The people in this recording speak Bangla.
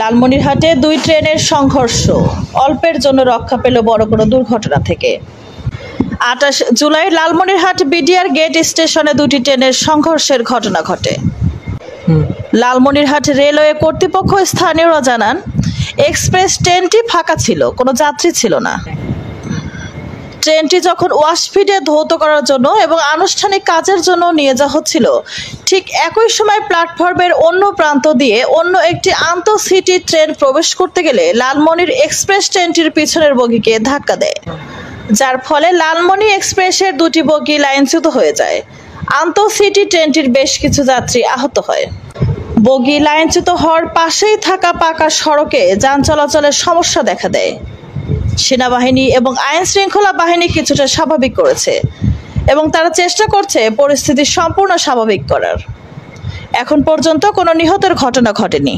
লালমনিরহাটে দুই ট্রেনের সংঘর্ষ, অল্পের জন্য রক্ষা পেল বড় কোনো দুর্ঘটনা থেকে। ২৮ জুলাই লালমনিরহাট বিডিআর গেট স্টেশনে দুটি ট্রেনের সংঘর্ষের ঘটনা ঘটে। লালমনিরহাট রেলওয়ে কর্তৃপক্ষ স্থানীয়রা জানান, এক্সপ্রেস ট্রেনটি ফাঁকা ছিল, কোনো যাত্রী ছিল না। ট্রেনটি যখন ওয়াশফিডে ধৌত করার জন্য এবং আনুষ্ঠানিক কাজের জন্য নিয়ে যাওয়া হচ্ছিল, ঠিক একই সময় প্ল্যাটফর্মের অন্য প্রান্ত দিয়ে অন্য একটি আন্তঃসিটি ট্রেন প্রবেশ করতে গেলে লালমনির এক্সপ্রেস ট্রেনটির পিছনের বগিকে ধাক্কা দেয়, যার ফলে লালমনি এক্সপ্রেসের দুটি বগি লাইনচ্যুত হয়ে যায়। আন্তঃসিটি ট্রেনটির বেশ কিছু যাত্রী আহত হয়। বগি লাইনচ্যুত হওয়ার পাশেই থাকা পাকা সড়কে যান চলাচলের সমস্যা দেখা দেয়। সেনাবাহিনী এবং আইন শৃঙ্খলা বাহিনী কিছুটা স্বাভাবিক করেছে এবং তারা চেষ্টা করছে পরিস্থিতি সম্পূর্ণ স্বাভাবিক করার। এখন পর্যন্ত কোনো নিহতের ঘটনা ঘটেনি।